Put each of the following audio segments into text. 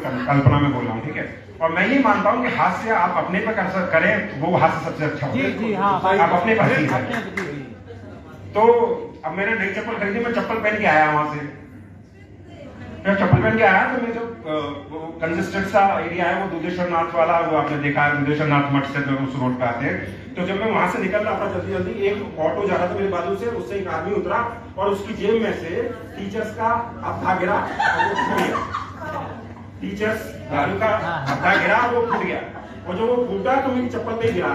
कल्पना में बोल रहा हूँ, ठीक है। और मैं ये मानता हूँ कि हास्य आप अपने पे करें, वो हास्य सबसे अच्छा होता है। जी हाँ, आप अपने पर हंसी करें। तो अब मैंने नई चप्पल खरीदी, मैं चप्पल पहन के आया वहां से। मैं चप्पल पहन के आया तो मैं जो कंजेस्टेड सा एरिया है वो दुधेश्वर नाथ वाला, वो आपने देखा है दुधेश्वर नाथ मठ से उस रोड पे आते हैं। तो जब मैं वहां से निकल रहा था जल्दी जल्दी, एक ऑटो जा रहा था मेरे बाजू से, उससे एक आदमी उतरा और उसकी जेब में से टीचर्स का अब्बा गिरा और वो फूट गया। टीचर्स दारू का अब्बा गिरा और वो फूट गया, और जो वो फूटा तो मेरी चप्पल पे ही गिरा,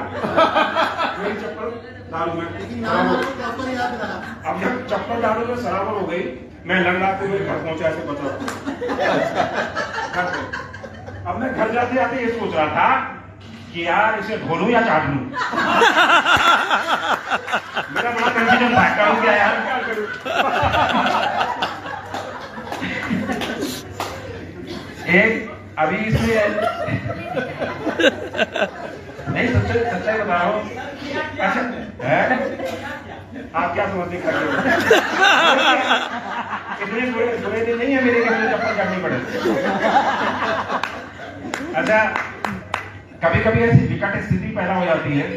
मेरी चप्पल दारू में। अब जब चप्पल दारू में सराबर हो गई, मैं लंगड़ाते हुए घर पहुंचा ऐसे बचा। अब मैं घर जाते जाते ये सोच रहा था कि यार इसे धो लूं या चाट लूं। मेरा बड़ा कंफ्यूजन था, करूं क्या यार, क्या करूं। एक अभी इसमें नहीं, सच्चाई बता रहा हूँ। अच्छा है, आप क्या समझते हैं? इतने बुरे दिन नहीं है मेरे कि मुझे चप्पल काटनी पड़े। अच्छा, कभी कभी ऐसी विकट स्थिति पैदा हो जाती है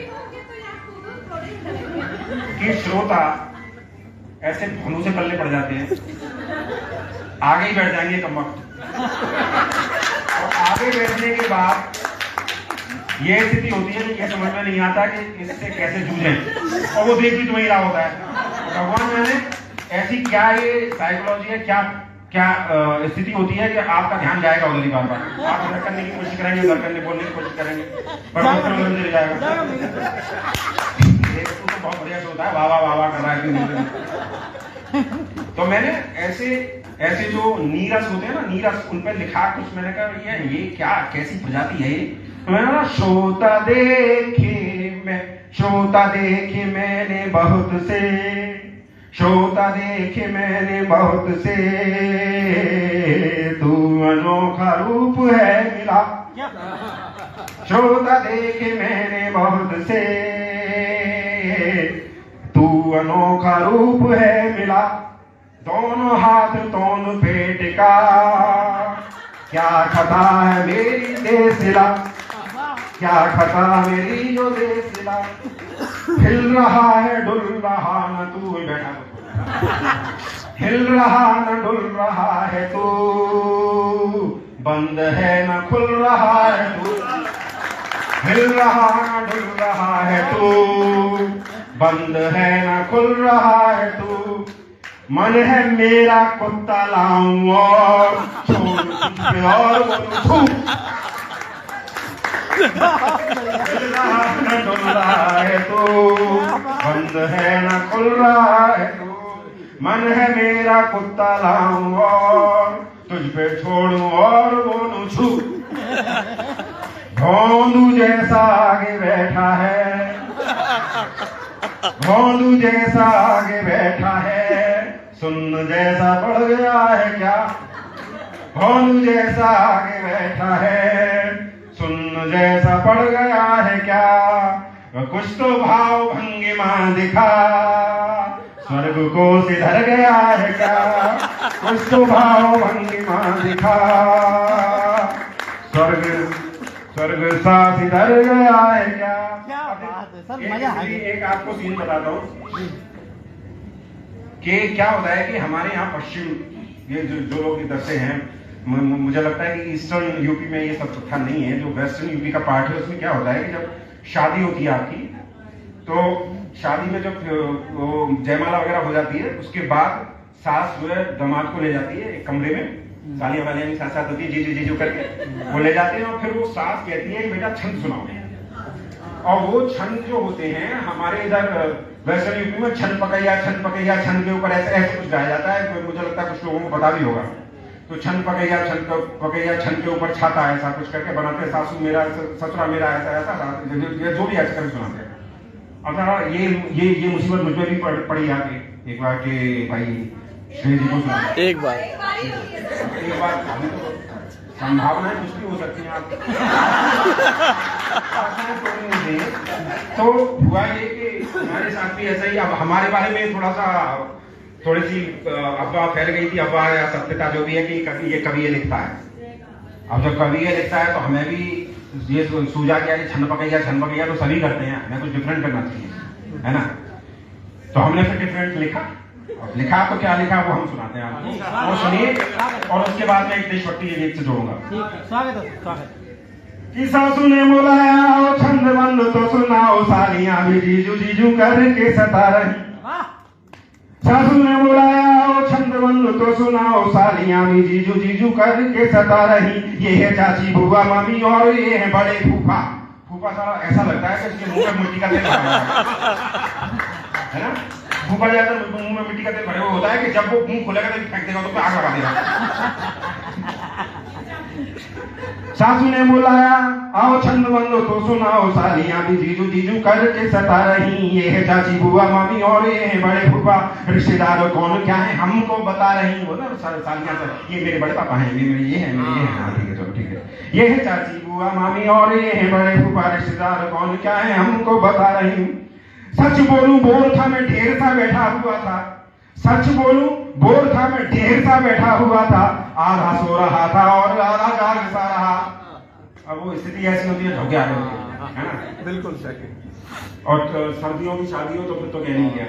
कि श्रोता ऐसे भनू से पल्ले पड़ जाते हैं, आगे ही बैठ जाएंगे कमबख्त। और आगे बैठने के बाद ये स्थिति होती है कि यह समझ में नहीं आता कि इससे कैसे जूझें, और वो देख भी तो वही रहा होता है। भगवान मैंने ऐसी क्या ये साइकोलॉजी है, क्या क्या स्थिति होती है कि आपका ध्यान जाएगा उधर ही बार बार। आप उधर करने की कोशिश करेंगे, उधर करने बोलने की कोशिश करेंगे, पर उधर चले जाएगा। तो बहुत बढ़िया होता है, वाह वाह वाह वाह कर रहा है। तो मैंने ऐसे जो नीरस होते हैं ना, नीरस, उन पर लिखा कुछ। मैंने कहा ये क्या कैसी प्रजाति है ये। तो मैंने ना श्रोता देखे मैंने बहुत से, श्रोता देखे मैंने बहुत से, तू अनोखा रूप है मिला। श्रोता देखे मैंने बहुत से, तू अनोखा रूप है मिला। दोनों हाथ दोनों पेट का, क्या खता है मेरी देसिला, क्या खता मेरी जो देसिला। हिल रहा है डुल रहा न तू, बैठा हिल रहा न डुल रहा है तू, बंद है न खुल रहा है तू। हिल रहा न डुल रहा है तू, बंद है न खुल रहा है तू। मन है मेरा कुत्ता लाऊं और छोड़ और बोलूं हिल रहा न डुल रहा है तू, बंद है न खुल रहा है तू। मन है मेरा कुत्ता लाऊं और तुझ पे छोड़ूं और बोलूं छू। भोंदू जैसा आगे बैठा है, भोंदू जैसा आगे बैठा है, सुन जैसा पड़ गया है क्या। भोंदू जैसा आगे बैठा है, सुन जैसा पड़ गया है क्या। कुछ तो भाव भंगिमा दिखा, स्वर्ग को सिधर गया है क्या। कुछ तो भाव भंगिमा दिखा, स्वर्ग सा सिधर गया है क्या। क्या बात है सर, मजा आ गया। एक आपको सीन बताता हूँ कि क्या होता है कि हमारे यहाँ पश्चिम ये जो लोग इधर से हैं, मुझे लगता है कि ईस्टर्न यूपी में ये सब प्रथा नहीं है। जो वेस्टर्न यूपी का पार्ट है उसमें क्या होता है कि जब शादी होती है आपकी, तो शादी में जब जयमाला वगैरह हो जाती है, उसके बाद सास जो है दामाद को ले जाती है एक कमरे में, सालियां वालियां साथ साथ होती है, जीजू जीजू करके वो ले जाते हैं। और फिर वो सास कहती है कि बेटा छंद सुनाओ। और वो छंद जो होते हैं हमारे इधर वेस्टर्न यूपी में छंद पकैया छंद के ऊपर ऐसे कुछ गाया जाता है। मुझे लगता है कुछ लोगों को पता भी होगा। तो छंद पकैया छंद के ऊपर छाता ऐसा कुछ करके बनाते, सासू मेरा ससुरा मेरा ऐसा जो भी ऐसा करके सुनाते हैं। अब ये मुसीबत मुझे भी पड़ी आके एक बार के भाई श्री जी को सुना। एक बार संभावनाएं कुछ भी हो सकती हैं आप तो हुआ ये कि हमारे साथ भी ऐसा ही। अब हमारे बारे में थोड़ी सी अफवाह फैल गई थी, अफवाह या सत्यता जो भी है कि ये कभी ये लिखता है। अब जब कवि ये लिखता है तो हमें भी ये सूझा क्या छन पकैया तो सभी करते हैं, हमें कुछ डिफरेंट करना चाहिए, है ना। तो हमने फिर डिफरेंट लिखा, और लिखा तो क्या लिखा वो हम सुनाते हैं आपको, और सुनिए, और उसके बाद में एक देशभक्ति ये गीत से जोड़ूंगा। स्वागत कि सासू ने बुलाया छंद बंद तो सुनाओ, सालियां भी जीजू जीजू करके सता रही। सासू ने बुलाया छंद बंद तो सुनाओ, सालियां भी जीजू जीजू करके सता रही। ये है चाची बुआ मम्मी और ये है बड़े फूफा। फूफा सारा ऐसा लगता है कि उसके मुंह में मिट्टी का तेल भरा है ना। फूफा ज्यादा मुंह में मिट्टी का तेल भरे हुए होता है कि जब वो मुंह खुलेगा तो फेंक देगा, तो आग लगा देगा। सासू ने बुलाया आओ छंद बंदो तो सुनाओ, सालियां भी जीजू जीजू करके सता रही। ये है चाची बुआ मामी और ये है बड़े फूफा, रिश्तेदार कौन क्या है हमको बता रही। वो ना सालियां तो ये मेरे बड़े पापा हैं, ये मेरे ये है, मेरे ये है। हाँ ठीक है, चलो ठीक है। ये है चाची बुआ मामी और ये है बड़े फूफा, रिश्तेदार कौन क्या है हमको बता रही। सच बोलूं बोर था मैं ढेर सा बैठा हुआ था, सच बोलूं बोर था मैं ढेर सा बैठा हुआ था। आधा सो रहा था और आधा जाग सा रहा। अब वो स्थिति ऐसी होती है, धोखे आ रहे होते हैं, है ना। बिल्कुल सही। और सर्दियों की शादी हो तो फिर तो कहनी क्या।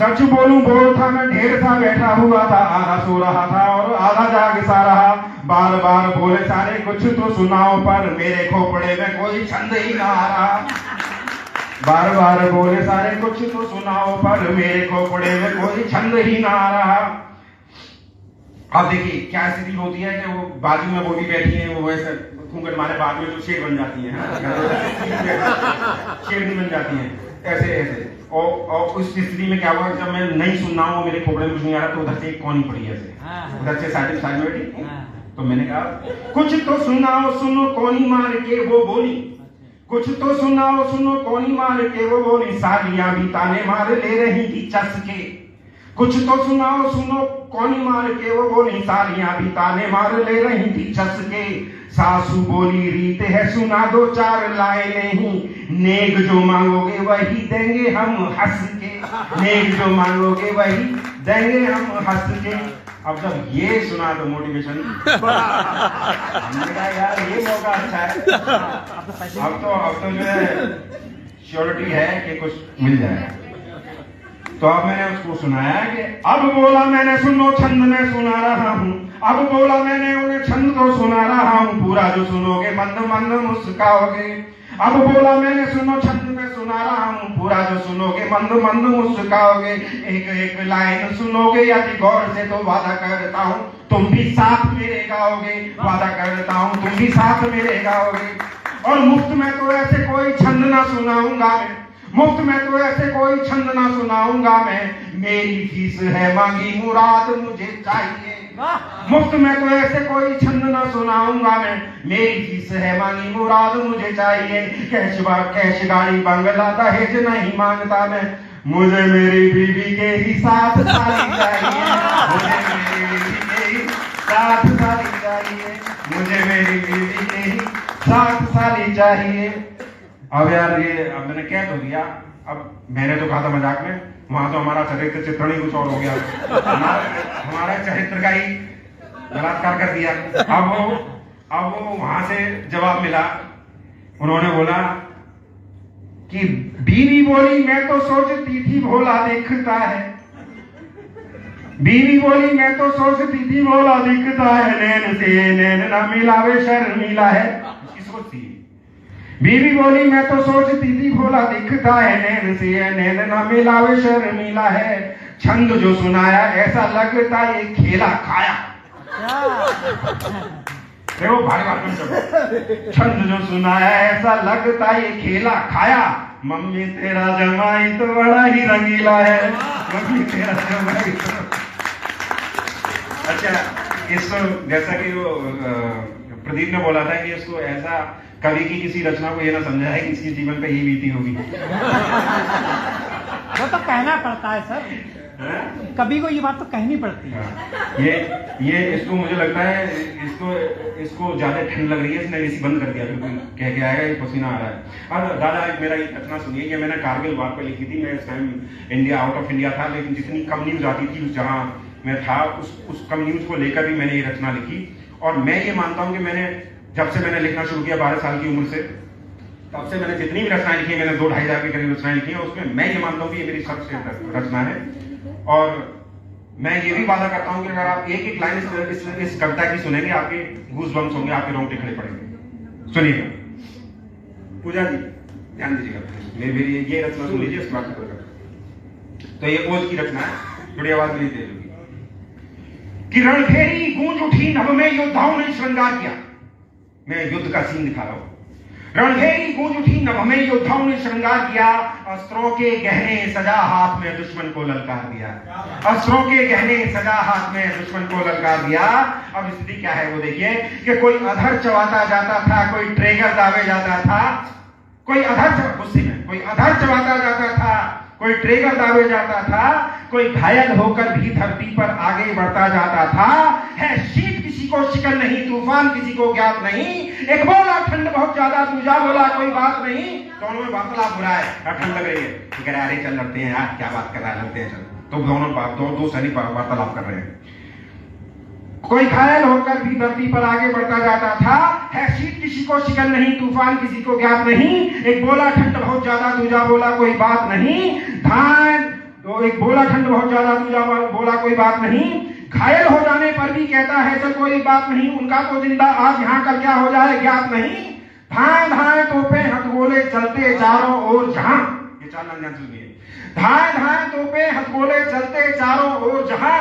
सच बोलूं बोर था मैं ढेर सा बैठा हुआ था, आधा सो रहा था और आधा जाग सा रहा। बार बार बोले सारे कुछ तो सुनाओ, पर मेरे खोपड़े में कोई छंद ही ना आ रहा। बार बार बोले सारे कुछ तो सुनाओ, पर मेरे खोपड़े में कोई छंद ही ना आ रहा। अब देखिए क्या स्थिति होती है कि वो बाजू में बोली बैठी है, वो वैसे घूंघट मारे बाद में जो शेर बन जाती है, शेरनी बन जाती है ऐसे ऐसे। और उस स्थिति में क्या हुआ, जब मैं नहीं सुन रहा हूँ, मेरे खोपड़े में कुछ नहीं आ रहा, तो उधर से एक कौन पड़ी ऐसे, उधर से साइड में बैठी। तो मैंने कहा कुछ तो सुनाओ सुनो कोनी मार के वो बोली, कुछ तो सुनाओ सुनो कोनी मार के वो बोली। सालियां भी ताने मार ले रही थी चस के, कुछ तो सुनाओ सुनो कोनी मार के वो बोली। सालियां भी ताने मार ले रही थी चस के। सासू बोली रीत है सुना दो चार लाइनें ही, नेक जो मांगोगे वही देंगे हम हंस के, नेक जो मांगोगे वही देंगे हम हंस के। अब जब ये सुना तो मोटिवेशन, हमने कहा यार ये मौका अच्छा है। अब तो जो है श्योरिटी है कि कुछ मिल जाएगा। तो अब मैंने उसको सुनाया कि अब बोला मैंने सुनो छंद में सुना रहा हूँ, अब बोला मैंने उन्हें छंद को सुना रहा हूँ। पूरा जो सुनोगे मंद मंद मुस्काओगे। अब बोला मैंने सुनो छंद में सुना रहा हूँ, पूरा जो सुनोगे मंद मंद मुस्काओगे। एक एक लाइन सुनोगे यदि गौर से तो वादा करता हूँ तुम भी साथ मेरे गाओगे, वादा करता हूँ तुम भी साथ मेरे गाओगे। और मुफ्त में तो ऐसे कोई छंद ना सुनाऊंगा मैं, मुफ्त में तो ऐसे कोई छंद ना सुनाऊंगा मैं। मेरी फीस है मांगी मुराद मुझे चाहिए, मुफ्त में तो ऐसे कोई छंद ना सुनाऊंगा मैं। मेरी फीस है मांगी मुराद मुझे चाहिए। कैश गाड़ी बंगला दहेज नहीं मांगता मैं, मुझे मेरी बीवी के ही साथ साली चाहिए, मुझे मेरी बीवी के ही साथ साली चाहिए, मुझे मेरी बीवी के ही साथ साली चाहिए। अब यार ये अब मैंने कह तो दिया, अब मैंने तो कहा था मजाक में, वहां तो हमारा चरित्र चित्रण ही कुछ और हो गया, हमारे चरित्र का ही बलात्कार कर दिया। अब वो वहां से जवाब मिला, उन्होंने बोला कि बीवी बोली मैं तो सोचती थी भोला दिखता है, बीवी बोली मैं तो सोचती थी भोला दिखता है। नैन से नैन ना मिलावे शर्मिला है, इसकी सोच थी। बीवी बोली मैं तो सोचती थी भोला दिखता है, नैन से नैन ना मिलावे शर्मिला है। छंद जो सुनाया ऐसा लगता ये खेला खाया, देखो भारी बात में छंद जो सुनाया ऐसा लगता ये खेला खाया। मम्मी तेरा जमाई तो बड़ा ही रंगीला है, मम्मी तेरा जमाई तो। अच्छा, इसको जैसा कि वो प्रदीप ने बोला था कि इसको ऐसा कवि की किसी रचना को ये ना समझा है कि इसके जीवन पे ही बीती होगी। वो तो कहना पड़ता है सर, कभी को ये बात तो कहनी पड़ती है। ये इसको मुझे लगता है इसको ज्यादा ठंड लग रही है, इसने एसी बंद कर दिया, बिल्कुल कह के आएगा, ये पसीना आ रहा है। अब दादा मेरा एक रचना सुनिए, ये मैंने कारगिल वार पर लिखी थी। मैं इस time India out of India था, लेकिन जितनी कम न्यूज आती थी जहां मैं था उस कम न्यूज को लेकर भी मैंने ये रचना लिखी। और मैं ये मानता हूं कि मैंने जब से मैंने लिखना शुरू किया 12 साल की उम्र से, तब से मैंने जितनी भी रचनाएं लिखी है, मैंने 2-2.5 के करीब रचनाएं लिखी है, उसमें मैं ये मानता हूँ कि ये मेरी सबसे रचना है। और मैं ये भी वादा करता हूँ कि अगर आप एक एक लाइन इस कविता की सुनेंगे, आपके गूज बम्स होंगे, आपके रोंगटे खड़े पड़ेंगे। सुनिएगा। पूजा जी ध्यान दीजिएगा, मेरी ये रचना सुन लीजिए, इसके बाद तो ये ओज की रचना है, थोड़ी आवाज नहीं तेज होगी। कि रणभेरी गूंज उठी नभ में, योद्धाओं ने श्रृंगार किया। मैं युद्ध का सीन दिखा रहा हूं। रणभेरी गूंज उठी नभ में, योद्धाओं ने श्रृंगार किया। अस्त्रों के गहने सजा हाथ में, दुश्मन को ललकार दिया। अस्त्रों के गहने सजा हाथ में, दुश्मन को ललकार दिया। अब स्थिति क्या है वो देखिए कि कोई अधर चबाता जाता था, कोई ट्रेगर दावे जाता था, कोई अधर चबाता जाता था, कोई ट्रेगर दावे जाता था, कोई घायल होकर भी धरती पर आगे बढ़ता जाता था। है शीत किसी को शिकन नहीं, तूफान किसी को ज्ञात नहीं। एक बोला ठंड बहुत ज्यादा, दूजा बोला कोई बात नहीं। दोनों में वार्तालाप हो रहा है, ठंड लग रही है, कह रहे अरे चल लड़ते हैं यार, क्या बात कर रहा है, लड़ते हैं चल। तो दोनों दो सैनिक वार्तालाप कर रहे हैं। कोई घायल होकर भी धरती पर आगे बढ़ता जाता था। है शीत किसी को शिकन नहीं, तूफान किसी को ज्ञात नहीं। एक बोला ठंड बहुत ज्यादा, दूजा बोला कोई बात नहीं। तो एक बोला ठंड बहुत ज्यादा, दूजा बोला कोई बात नहीं। घायल हो जाने पर भी कहता है चल कोई बात नहीं, उनका तो जिंदा आज यहाँ कल क्या हो जाए ज्ञात नहीं। धाए धाए तोपे हथगोले चलते चारों ओर जहां, ये चार लाइन सुनिए। धाए धाए तोपे हथगोले चलते चारों ओर जहां,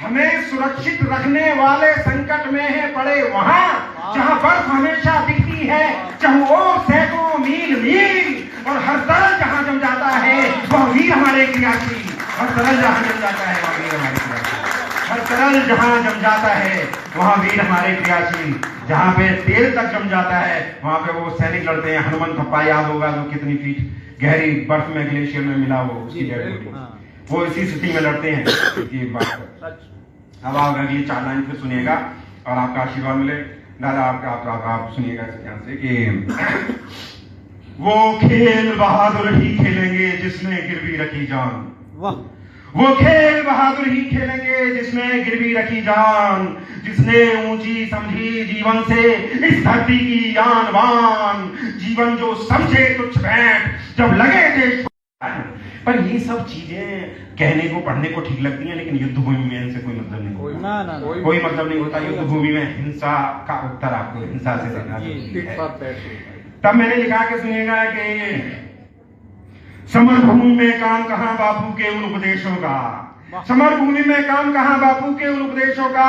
हमें सुरक्षित रखने वाले संकट में है पड़े वहां। जहां बर्फ हमेशा दिखती है, चारों ओर सैकड़ों मील मील, और हर तरह जहां जम जाता है वह वीर हमारे क्रियाशील। हर तरह जहां जम जाता है वह वीर हमारे क्रियाशील। हर तरह जहां जम जाता है वहां वीर हमारे क्रियाशील। जहां पे तेल तक जम जाता है वहां पे वो सैनिक लड़ते हैं। हनुमान थप्पा याद होगा, जो कितनी फीट गहरी बर्फ में ग्लेशियर में मिला वो इसी स्थिति में लड़ते हैं। ये बात अब आप अगली 4 लाइन फिर सुनिएगा और आपका आशीर्वाद मिले। दादा आप सुनिएगा ध्यान से कि वो खेल बहादुर ही खेलेंगे जिसने गिरवी रखी जान। वो खेल बहादुर ही खेलेंगे जिसने गिरवी रखी जान, जिसने ऊंची समझी जीवन से इस धरती की आन बान। जीवन जो समझे तुच्छ भेंट, जब लगे देश। पर ये सब चीजें कहने को पढ़ने को ठीक लगती हैं, लेकिन युद्ध भूमि में इनसे कोई मतलब नहीं, कोई मतलब नहीं होता। युद्ध भूमि में हिंसा का उत्तर आपको हिंसा से देना है। तब मैंने लिखा के सुनिएगा कि समर भूमि में काम कहां बापू के उन उपदेशों का, समर भूमि में काम कहां बापू के उन उपदेशों का।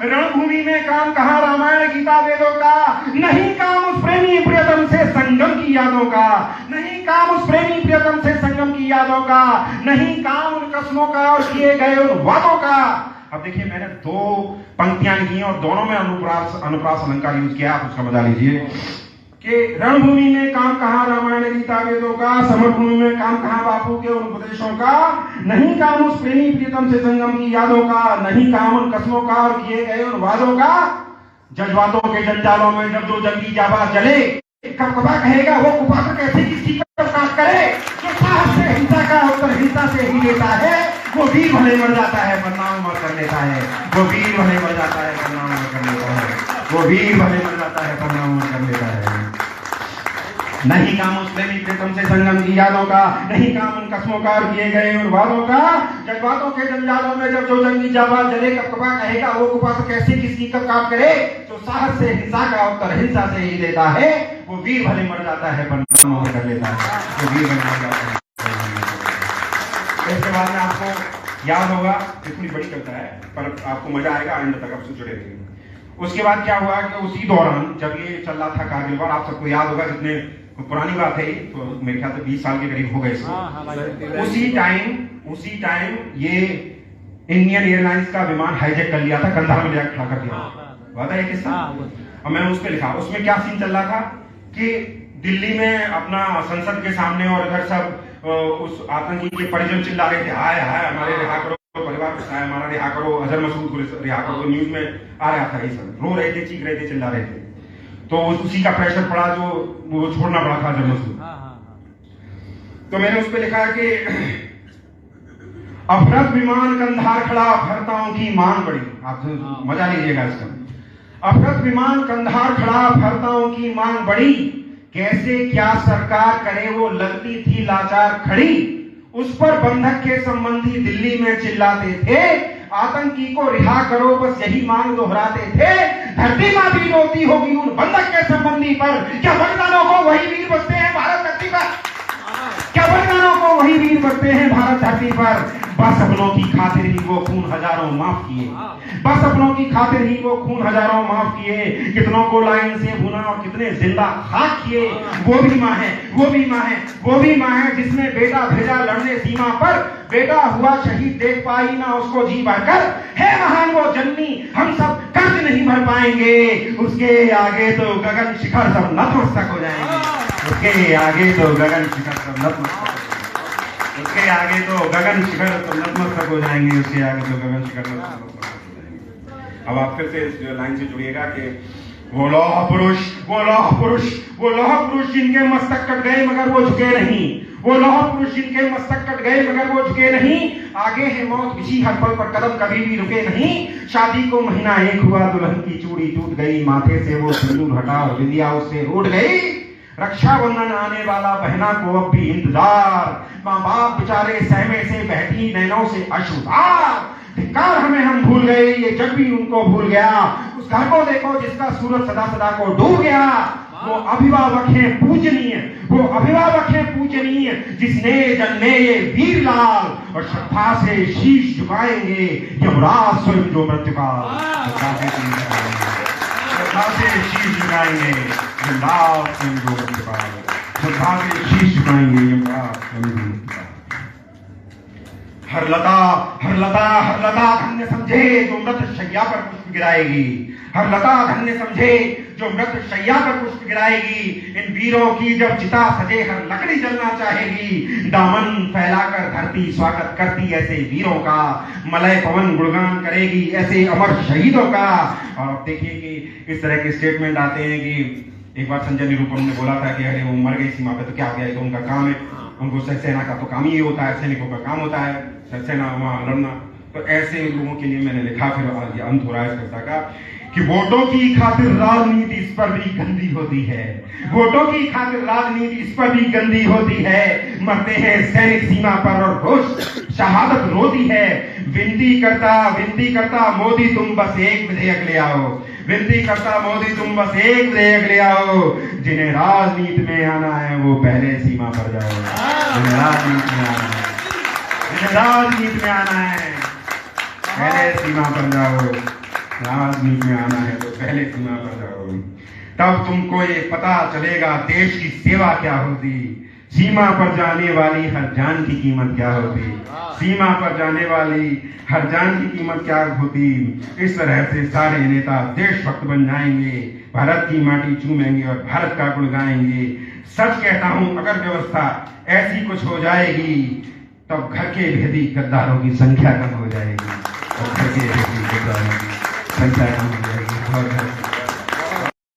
रणभूमि में काम कहां रामायण गीता वेदों का। नहीं काम उस प्रेमी प्रियतम से संगम की यादों का, नहीं काम उस प्रेमी प्रियतम से संगम की यादों का। नहीं काम उन कस्मों का और किए गए उन वादों का। अब देखिए मैंने 2 पंक्तियां लिखी और दोनों में अनुप्रास अलंकार यूज किया, आप उसका मजा लीजिए कि रणभूमि में काम कहां रामायण गीता वेदों का, समरभूमि में काम कहां बापू के उन उपदेशों का। नहीं काम उस प्रेमी प्रियतम से संगम की यादों का, नहीं काम उन कस्मों का और किए गए उन वादों का। जज्बातों के जंजालों में जब जो जंगी जाबाज जले, कब कबा कहेगा वो कुपात्र कैसे किसकी काट करे। जो साहस से हिंसा का उत्तर हिंसा से ही लेता है, वो वीर भले मर जाता है वरना उमर कर लेता है। वो वीर भले मर जाता है वरना उमर कर लेता है। वो वीर भले मर जाता है वरना उमर कर लेता है। नहीं काम उस प्रेमी प्रीतम से संगम की यादों का, नहीं काम उन कस्मों का और किए गए उन वादों का। जज्बातों के जंजालों में जब जो जंगी जाबाज जले, कब कबा कहेगा वो कुपात्र कैसे किसकी कब काट करे। जो साहस से हिंसा का उत्तर हिंसा से ही देता है, वो वीर भले मर जाता है वरना उमर कर लेता है। वो वीर भले मर जाता है। इसके बाद में आपको याद होगा, ये थोड़ी बड़ी कविता है पर आपको मजा आएगा, एंड तक आपसे जुड़े रहिए। उसके बाद क्या हुआ कि उसी दौरान जब ये चल रहा था कारगिल वार, आप सबको याद होगा, जितने पुरानी बात है तो मेरे ख्याल से 20 साल के करीब हो गए इसको। उसी टाइम ये इंडियन एयरलाइंस का विमान हाईजैक कर लिया था, कंधार में जाकर खड़ा कर दिया। वादा है किस्सा, और मैंने उस पर लिखा। उसमें क्या सीन चल रहा था कि दिल्ली में अपना संसद के सामने और इधर सब उस आतंकी के परिजन चिल्ला रहे थे, हाय हाय हमारे रिहा करो, परिवार हमारा रिहा करो, अजहर मसूद को रिहा करो। न्यूज में आ रहा था, ये सब रो रहे थे, चीख रहे थे, चिल्ला रहे थे। तो उसी का प्रेशर पड़ा जो वो छोड़ना पड़ा था अजहर मसूद। तो मैंने उस पर लिखा कि अफरत विमान कंधार खड़ा, भरताओं की मांग बड़ी। आप मजा लीजिएगा इसका। अफरत विमान कंधार खड़ा, भर्ताओं की मांग बढ़ी, कैसे क्या सरकार करे वो लगती थी लाचार खड़ी। उस पर बंधक के संबंधी दिल्ली में चिल्लाते थे, आतंकी को रिहा करो बस यही मांग दोहराते थे। धरती मां भी रोती होगी उन बंधक के संबंधी पर, क्या बलिदानों को वही वीर बसते हैं भारत धरती पर, क्या बलिदानों को वही वीर बसते हैं भारत धरती पर। बस अपनों की खातिर ही वो खून हजारों माफ किए, बस अपनों की खातिर ही वो खून हजारों माफ किए। कितनों को लाइन से भुना और कितने जिंदा खाक किए। वो भी माँ है, वो भी माँ है, वो भी माँ है जिसने बेटा भेजा लड़ने सीमा पर, बेटा हुआ शहीद देख पाई ना उसको जी भरकर। है महान वो जननी, हम सब कर्ज नहीं भर पाएंगे, उसके आगे तो गगन शिखर सब नतमस्तक हो जाएंगे। उसके आगे तो गगन शिखर सब नतमस्तक, उसके आगे तो गगन शिखर तो नतमस्तक हो जाएंगे, उसके आगे तो गगन शिखर नतमस्तक हो जाएंगे। अब आप फिर से इस लाइन से जुड़िएगा कि वो लौह पुरुष, वो लौह पुरुष, वो लौह पुरुष जिनके मस्तक कट गए मगर वो झुके नहीं, वो लौह पुरुष जिनके मस्तक कट गए मगर वो झुके नहीं। आगे है मौत बिछी हर पल पर, कदम कभी भी रुके नहीं। शादी को महीना एक हुआ, दुल्हन की चूड़ी टूट गई, माथे से वो सिंदूर हटा और बिंदिया उससे रूठ गई। रक्षाबंधन आने वाला, बहना को अब भी इंतजार, माँ बाप बेचारे सहमे से बहती नैनों से अश्रुधार। धिक्कार हमें हम भूल गए, ये जग भी उनको भूल गया। उस घर को देखो जिसका सूरज सदा सदा को डूब गया। वो अभिभावक है पूजनीय, वो अभिभावक है पूजनीय, जिसने जन्मे ये वीर लाल और श्रद्धा से शीश झुकाएंगे यमराज स्वयं जो मृत्युकाल। श्रद्धा से शीश झुकाएंगे यमराज स्वयं जो मृत्युकाल, श्रद्धा से शीश झुकाएंगे यमराज स्वयं जो मृत्युकाल। हर लता, हर लता, हर लता धन्य समझे जो मृत शैया पर पुष्प गिराएगी, हर लता धन्य समझे जो मृत शैया पर पुष्प गिराएगी। इन वीरों की जब चिता सजे हर लकड़ी जलना चाहेगी। दामन फैलाकर धरती स्वागत करती ऐसे वीरों का, मलय पवन गुणगान करेगी ऐसे अमर शहीदों का। और अब देखिए कि इस तरह के स्टेटमेंट आते हैं कि एक बार संजय निरुपम ने बोला था कि अरे वो मर गई सीमा पे तो क्या हो गया, तो उनका काम है, उनको सेना का तो काम ही होता है, सैनिकों का काम होता है सेना वहां लड़ना। तो ऐसे लोगों के लिए मैंने लिखा, फिर आज अंत हो रहा है इस कविता का, कि वोटों की खातिर राजनीति इस पर भी गंदी होती है, वोटों की खातिर राजनीति इस पर भी गंदी होती है। मरते हैं सैनिक सीमा पर और रोज शहादत रोती है। विनती करता मोदी तुम बस एक विधेयक ले आओ, विनती करता मोदी तुम बस एक विधेयक ले आओ। जिन्हें राजनीति में आना है वो पहले सीमा पर जाओ, जिन्हें राजनीति में आना है, जिन्हें राजनीति में आना है पहले सीमा पर जाओ, राजनीति में आना है तो पहले सीमा पर जाओ। तब तुमको ये पता चलेगा देश की सेवा क्या होती, सीमा पर जाने वाली हर जान की कीमत क्या होती, सीमा पर जाने वाली हर जान की कीमत क्या होती। इस तरह से सारे नेता देशभक्त बन जाएंगे, भारत की माटी चूमेंगे और भारत का गुण गाएंगे। सच कहता हूं, अगर व्यवस्था ऐसी कुछ हो जाएगी तब घर के भेदी गद्दारों की संख्या कम हो जाएगी, और घर के भेदी गद्दारों की संख्या कम हो जाएगी।